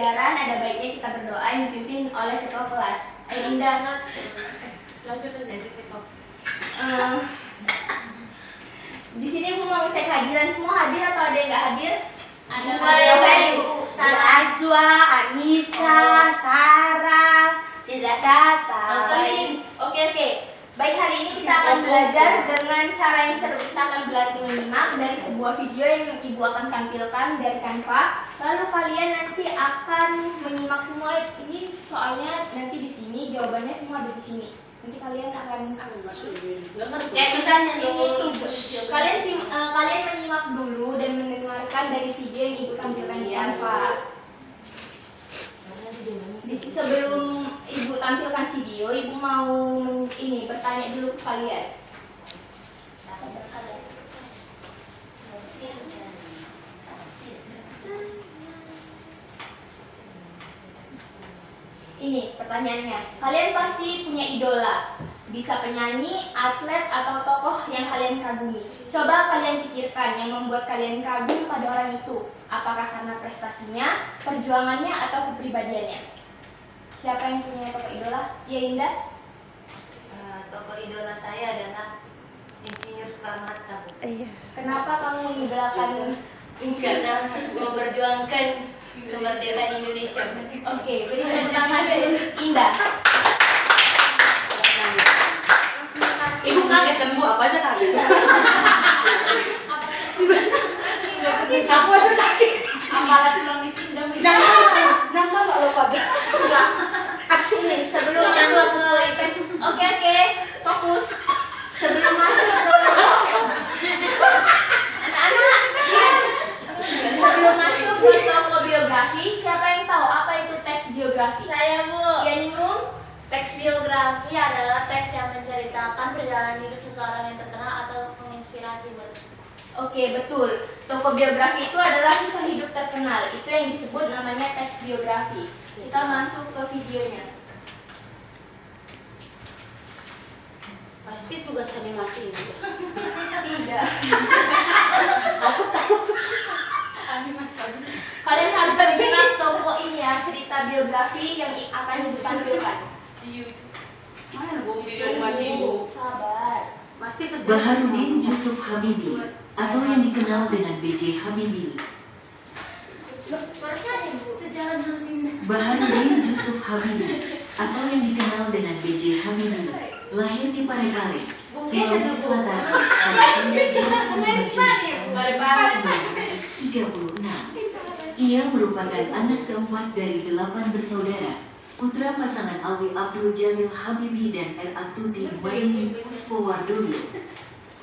pembelajaran ada baiknya kita berdoa yang dipimpin oleh ketua kelas. Indah. Di sini Bu mau cek hadiran semua hadir atau ada yang nggak hadir? Ada Bu. Najwa, Anissa, Sarah tidak datang. Oke. Baik, hari ini kita akan belajar dengan cara yang seru. Kita akan belajar menyimak dari sebuah video yang Ibu akan tampilkan dari Canva. Lalu kalian nanti akan menyimak semua. Ini soalnya nanti di sini, jawabannya semua ada di sini. Nanti kalian akan misalnya ini tuh kalian menyimak dulu dan mendengarkan dari video yang Ibu tampilkan di Canva. Sebelum Ibu tampilkan video, Ibu mau bertanya dulu ke kalian. Ini pertanyaannya. Kalian pasti punya idola, bisa penyanyi, atlet, atau tokoh yang kalian kagumi. Coba kalian pikirkan yang membuat kalian kagum pada orang itu. Apakah karena prestasinya, perjuangannya, atau kepribadiannya? Siapa yang punya tokoh idola? Ya, Indah? Tokoh idola saya adalah Insinyur Soekarno-Hatta. Kenapa kamu mengidolakan Karena memperjuangkan kemerdekaan Indonesia. Oke, beri tepuk tangan untuk Indah. Ibu kaget kan Bu, apa aja kaget? Aku aja kaget. Apalah tulang di sindang. Nyangka nggak lo pada? Ini sebelum masuk ke Oke, fokus. Sebelum masuk ke anak-anak, sebelum masuk ke toko biografi, siapa yang tahu apa itu teks biografi? Saya, Bu. Ya, Ningrum? Teks biografi adalah teks yang menceritakan perjalanan hidup seseorang yang terkenal atau menginspirasi. Oke, betul. Toko biografi itu adalah kisah hidup terkenal. Itu yang disebut namanya teks biografi. Kita masuk ke videonya. Pasti tugas animasi ini. Tidak. Aku tahu. Kalian harus mengingat toko ini ya, cerita biografi yang akan ditampilkan. Mana Bu video animasi Ibu? Sabar. Pasti Baharudin Jusuf Habibie atau yang dikenal dengan B.J. Habibie. Sejalan harus indah. Baharudin Jusuf Habibie atau yang dikenal dengan B.J. Habibie lahir di Parepare, Sulawesi Selatan pada tahun 25 Juni 1936. Ia merupakan anak keempat dari 8 bersaudara, putra pasangan Alwi Abdul Jalil Habibie dan R. Atuti Waini Puspowardoyo.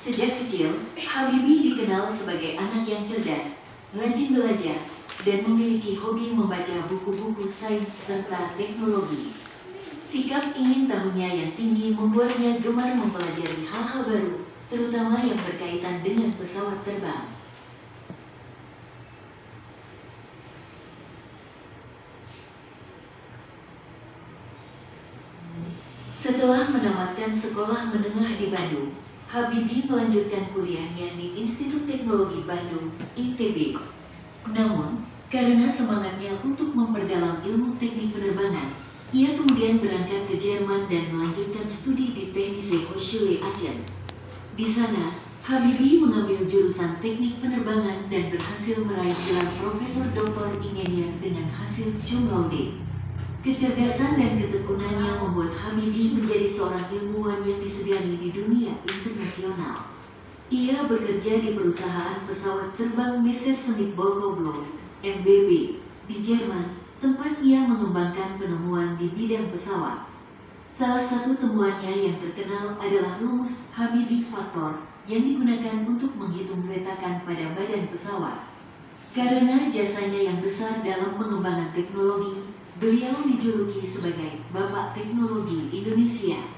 Sejak kecil, Habibie dikenal sebagai anak yang cerdas, rajin belajar, dan memiliki hobi membaca buku-buku sains serta teknologi. Sikap ingin tahunya yang tinggi membuatnya gemar mempelajari hal-hal baru, terutama yang berkaitan dengan pesawat terbang. Setelah menamatkan sekolah menengah di Bandung, Habibie melanjutkan kuliahnya di Institut Teknologi Bandung, ITB. Namun, karena semangatnya untuk memperdalam ilmu teknik penerbangan, ia kemudian berangkat ke Jerman dan melanjutkan studi di Technische Hochschule Aachen. Di sana, Habibie mengambil jurusan teknik penerbangan dan berhasil meraih gelar Profesor Doktor Ingenieur dengan hasil cum laude. Kecerdasan dan ketekunannya membuat Habibie menjadi seorang ilmuwan yang disegani di dunia internasional. Ia bekerja di perusahaan pesawat terbang Messerschmitt Volkoblo, MBB, di Jerman, tempat ia mengembangkan penemuan di bidang pesawat. Salah satu temuannya yang terkenal adalah rumus Habibie Factor yang digunakan untuk menghitung retakan pada badan pesawat. Karena jasanya yang besar dalam pengembangan teknologi, beliau dijuluki sebagai Bapak Teknologi Indonesia.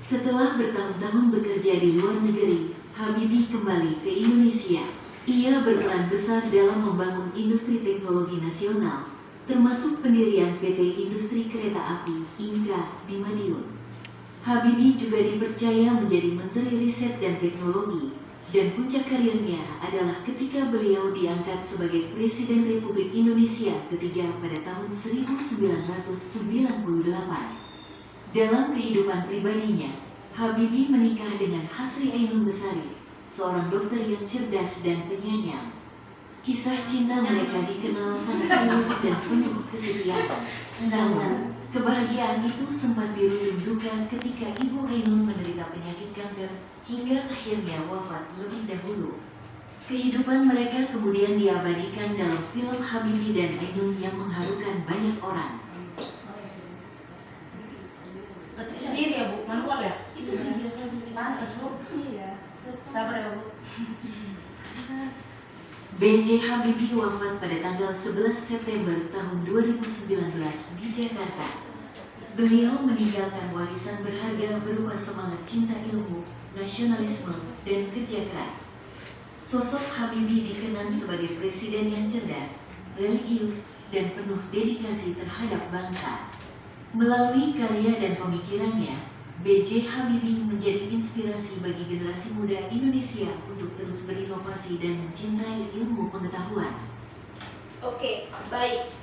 Setelah bertahun-tahun bekerja di luar negeri, Habibie kembali ke Indonesia. Ia berperan besar dalam membangun industri teknologi nasional, termasuk pendirian PT Industri Kereta Api Inka di Madiun. Habibie juga dipercaya menjadi Menteri Riset dan Teknologi, dan puncak karirnya adalah ketika beliau diangkat sebagai Presiden Republik Indonesia ketiga pada tahun 1998. Dalam kehidupan pribadinya, Habibie menikah dengan Hasri Ainun Besari, seorang dokter yang cerdas dan penyayang. Kisah cinta mereka dikenal sangat tulus dan penuh kesetiaan. Namun, kebahagiaan itu sempat dirundung duka ketika Ibu Ainun menderita penyakit kanker hingga akhirnya wafat lebih dahulu. Kehidupan mereka kemudian diabadikan dalam film Habibie dan Ainun yang mengharukan banyak orang. Ketik sendiri ya Bu, manual ya? Pantas Bu. Iya. Sabar ya Bu. B.J. Habibie wafat pada tanggal 11 September tahun 2019 di Jakarta. Beliau meninggalkan warisan berharga berupa semangat cinta ilmu, nasionalisme, dan kerja keras. Sosok Habibie dikenang sebagai presiden yang cerdas, religius, dan penuh dedikasi terhadap bangsa. Melalui karya dan pemikirannya, B.J. Habibie menjadi inspirasi bagi generasi muda Indonesia untuk terus berinovasi dan mencintai ilmu pengetahuan. Oke, baik.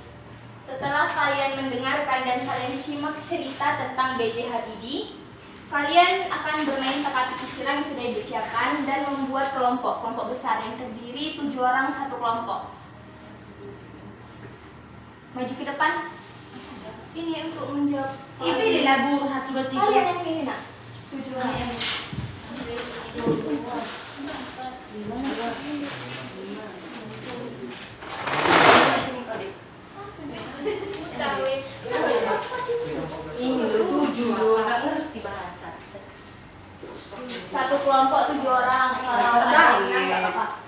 Setelah kalian mendengarkan dan kalian simak cerita tentang B.J. Habibie, kalian akan bermain teka-teki silang yang sudah disiapkan dan membuat kelompok besar yang terdiri 7 orang satu kelompok. Maju ke depan. Ini untuk menjawab. Ini lah Bu, 1, 2, 3. Kalian yang ini nak. 7 orang yang ini. Ini lo 7 lo, nggak ngerti bahasa. Satu kelompok 7 orang. Kalau ada yang nggak apa-apa.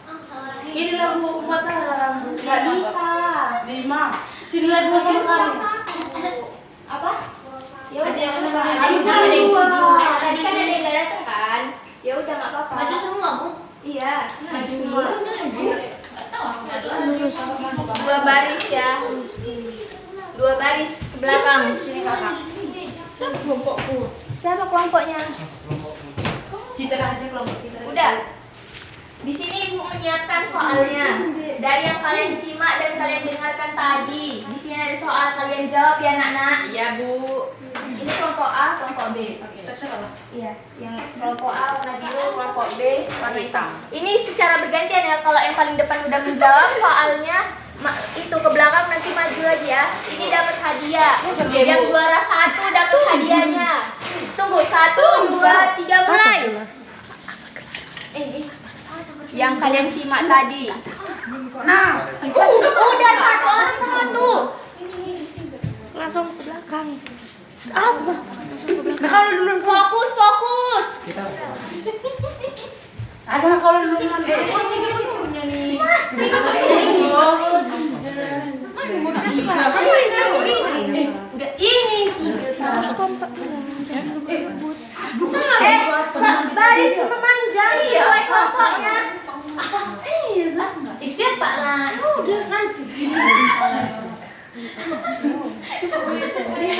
Ini lah Bu, 4 orang. Nggak bisa. 5. Sini lah 2 sama kali. Apa? Ya udah, Ada yang tadi ada kan yang ada yang dua. 7. Tadi kan ada yang nggak datang kan? Ya udah nggak apa-apa. Maju semua, Bu. Iya, maju semua. Nggak tahu aku. 2 baris ya. 2 baris ke belakang. Sini kakak. Siapa kelompokku? Siapa kelompoknya? Citra aja kelompok kita. Udah. Di sini Ibu menyiapkan soalnya. Dari yang kalian simak dan kalian dengarkan tadi. Di sini ada soal, kalian jawab ya nak-nak. Iya Bu. Ini kelompok A, kelompok B. Terserah lah. Iya, yang kelompok A warna biru, kelompok B warna hitam. Ini secara bergantian ya. Kalau yang paling depan udah menjawab soalnya, itu ke belakang nanti maju lagi ya. Ini dapat hadiah. Yang juara 1 dapat hadiahnya. Tunggu, 1, 2, 3 mulai. Yang kalian simak tadi. Nah, Udah 1 orang 1. langsung ke belakang. Apa? Nah, kalau duluan Fokus, fokus. ada kalau duluan. Punya nih. Udah ini. Baris memanjang sesuai kelompoknya. Cepat lah. Udah kan.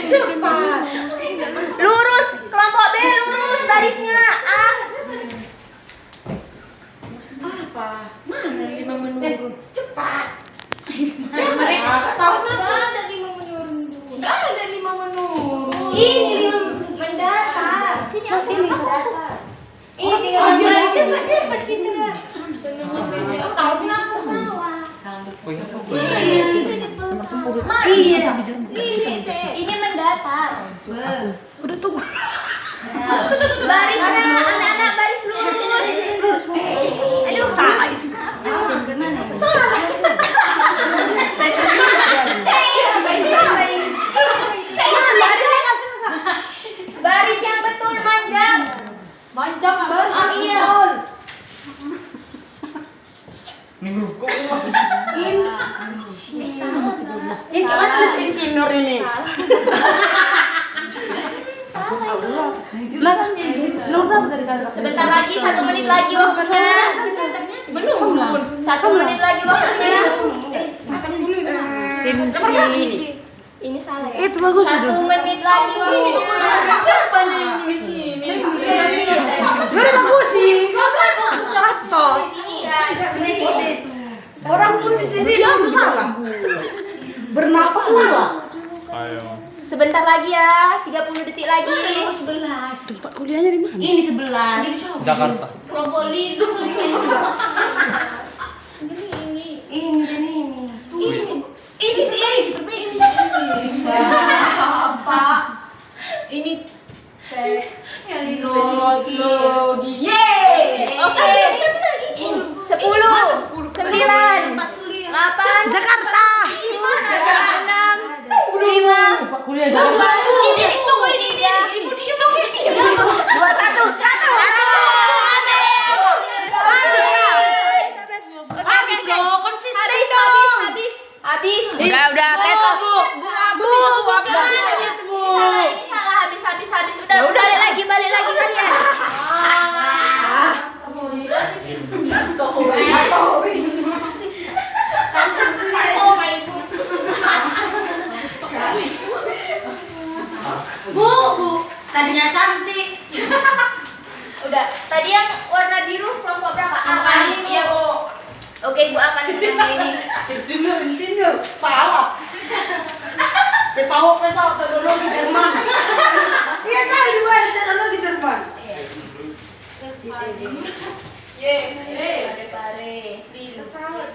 Cepat. Lurus, kelompok B lurus barisnya. A. Apa? Mana 5 menurun? Cepat. Mereka tahu Nggak ada 5 menurun. Enggak ada 5 menurun. Ini 5 mendatar. Sini aku mendatar. Ini cepat Citra. Tahu kenapa salah? Ini mendatar. Udah tunggu. Barisnya anak-anak baris lurus. Aduh, Salah itu. Baris yang betul manjang. Manjang baris. Oh iya. Ini gimana mesti sinur ini? Sebentar lagi, 1 menit lagi waktunya. Belum. 1 menit lagi waktunya. Ini salah ya? Itu bagus 1 menit lagi waktunya. Siapa nih di sini? Udah bagus sih. Cocok. Orang pun di sini dia salah. Bernapa pula? Ayo. Sebentar lagi ya, 30 detik lagi. 11. Tempat kuliahnya di mana? Ini 11. Jakarta. Probolinggo. Ini Oke. 10, 9, 8, Jakarta. 6, Tempat kuliah Jakarta. Habis loh, konsisten dong. Habis. Udah, Teto. Bu, gimana gitu, Bu? Ini salah, habis. Udah, balik lagi kalian. Bu, tadinya cantik. Udah, tadi yang warna biru kelompok berapa? Iya, Bu. Oke, Bu akan menang ini. Insinyur. Salah. Pesawat teknologi Jerman. Iya tahu di mana teknologi Jerman. Ada pare. Pesawat.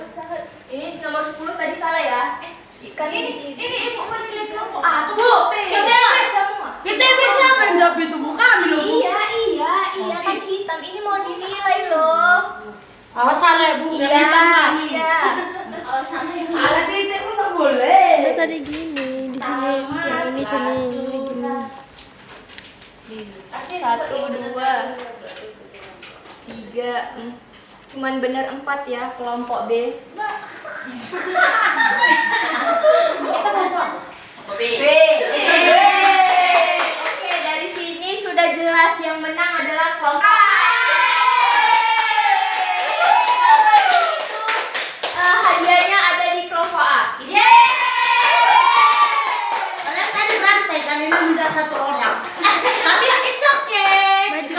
Ini nomor 10 tadi salah ya? Kan ini Ibu mau lihat kelompok A tuh, Bu, semua. ITB siapa yang jawab itu? Bu, kami loh, Bu. Iya, kan hitam. Ini mau dinilai loh. Awas salah, Bu. Yang hitam kami. Iya. Salah titik pun nggak boleh. Tadi gini di sini, yang ini sini, ini gini. 1, 2, 3, cuman bener 4 ya kelompok B. Oke, dari sini sudah jelas yang menang adalah kelompok A. Hadiahnya ada di kelompok A. Kalian tadi rantai, kan ini minta satu orang. Tapi it's okay. Maju.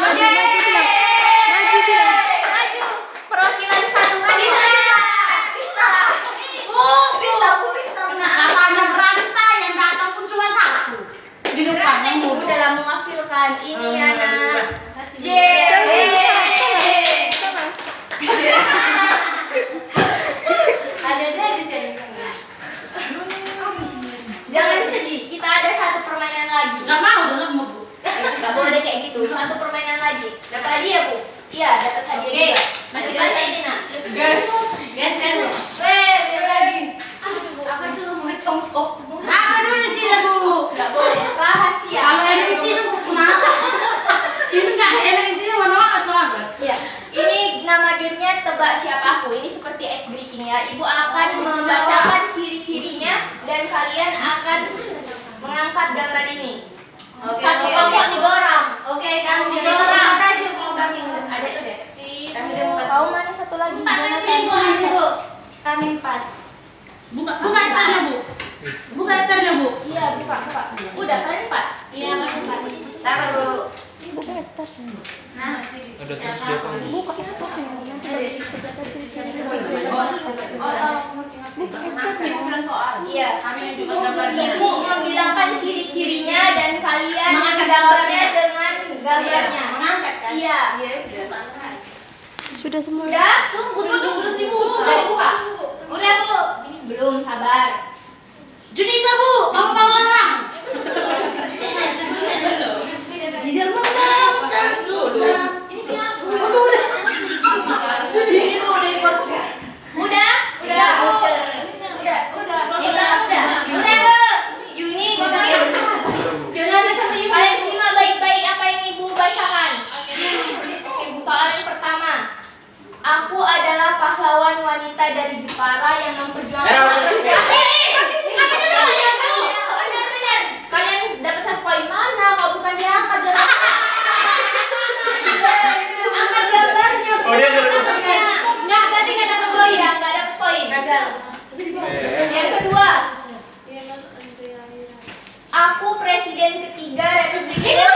Maju. Perwakilan satu lagi. Katanya berantai, yang datang pun cuma satu. Di depan yang muda. Dalam mewakilkan ini ya, Nak. Jangan sedih, kita ada satu permainan lagi. Nggak mau dengar Bu. Nggak boleh kayak gitu. Satu permainan lagi. Dapat hadiah, Bu? Iya, dapat hadiah Oke. juga. Masih Dapat ada? ini, Nak. Gas kan Bu. Biar lagi. Apa tuh ngecongkok? Apa dulu sih Bu? Nggak boleh. Rahasia. Kalau NPC itu semangat. Ini nggak NPC mana semangat. Iya. Ini nama gamenya tebak siapa aku. Ini seperti ice breaking ya. Ibu akan membacakan ciri-cirinya dan kalian akan mengangkat gambar ini. Satu kelompok 3 orang. Oke, kamu Tiga jadi orang. orang aja mau kami. Ada itu deh. Kami ada Tahu mana satu lagi? Jangan Bu. Kami 4. Buka ikannya Bu. Buka ikannya Bu. Iya, buka. Udah kalian 4. Iya, kami 4. Sabar, Bu. Buka atas. Nah, Ada terus dia apa? Buka atas ya. Nanti ada di sebelah ciri-ciri. Iya. Ibu membilangkan ciri-cirinya dan kalian menggambarnya dengan gambarnya. mengangkat kan? Iya. Sudah semua. Udah? Tunggu belum dibuka. Udah buka. Udah, Bu. Belum, sabar. Judika Bu, kamu tahu larang. Di Jerman kan sudah. Ini siapa? Udah. Jadi Udah? Udah, Bu. Udah, Bu. Yuni, kalian simak baik-baik apa yang Ibu bacakan. Oke, Bu. Soal yang pertama. Aku adalah pahlawan wanita dari Jepara yang memperjuangkan. Benar. Kalian dapat 1 poin mana? Kalau bukan diangkat jangan. Angkat gambarnya. Bu. Oh, dia nggak dapat. Gambarnya. Nggak, berarti nggak dapat Oh iya, nggak dapat poin. Gagal. Yang kedua. Aku presiden ketiga Republik Indonesia.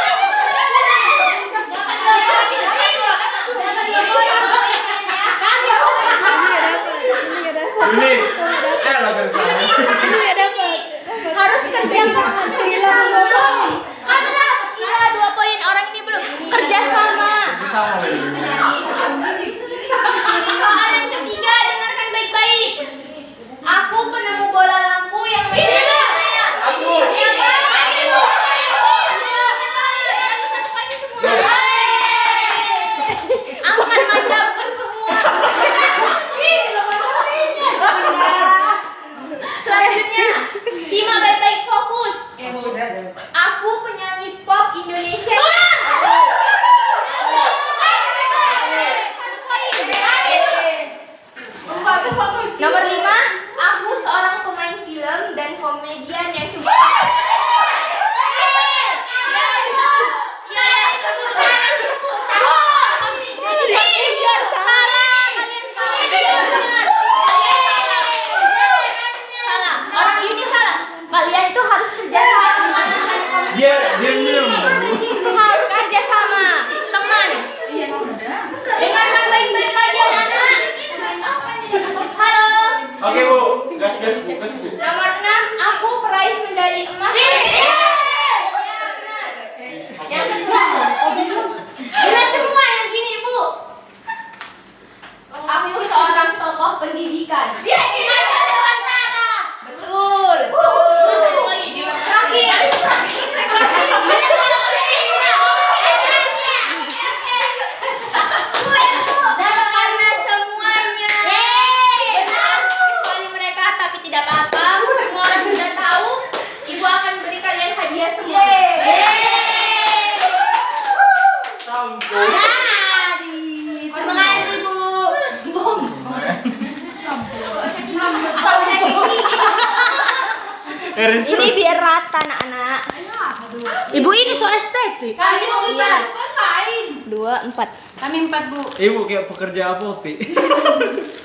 garis. Ini biar rata anak-anak. Ibu ini so estetik. Kami mau Iya. kan lain. 2, 4. Kami 4 Bu. Ibu kayak pekerja apa, Ti?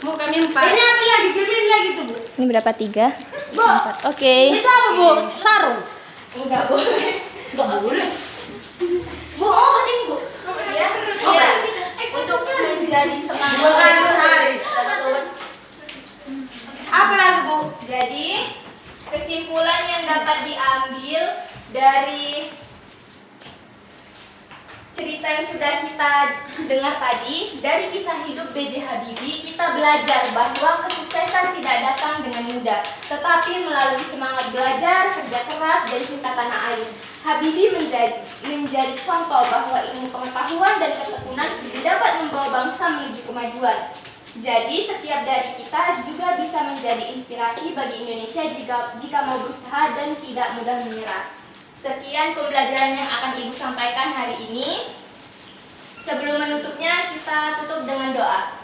Bu kami 4. Ini apa lagi? Judulin lagi tuh Bu. Ini berapa? 3, 4. Oke. Itu apa Bu? Sarung. Enggak boleh. Enggak boleh. Bu, oh penting Bu. Iya. Iya. Untuk menjadi semangat. 2 kali sehari. Betul. Apa lagi Bu? Jadi kesimpulan yang dapat diambil dari cerita yang sudah kita dengar tadi, dari kisah hidup B.J. Habibie, kita belajar bahwa kesuksesan tidak datang dengan mudah, tetapi melalui semangat belajar, kerja keras, dan cinta tanah air. Habibie menjadi contoh bahwa ilmu pengetahuan dan ketekunan dapat membawa bangsa menuju kemajuan. Jadi setiap dari kita juga bisa menjadi inspirasi bagi Indonesia jika mau berusaha dan tidak mudah menyerah. Sekian pembelajaran yang akan Ibu sampaikan hari ini. Sebelum menutupnya, kita tutup dengan doa.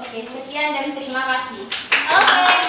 Oke, sekian dan terima kasih. Oke.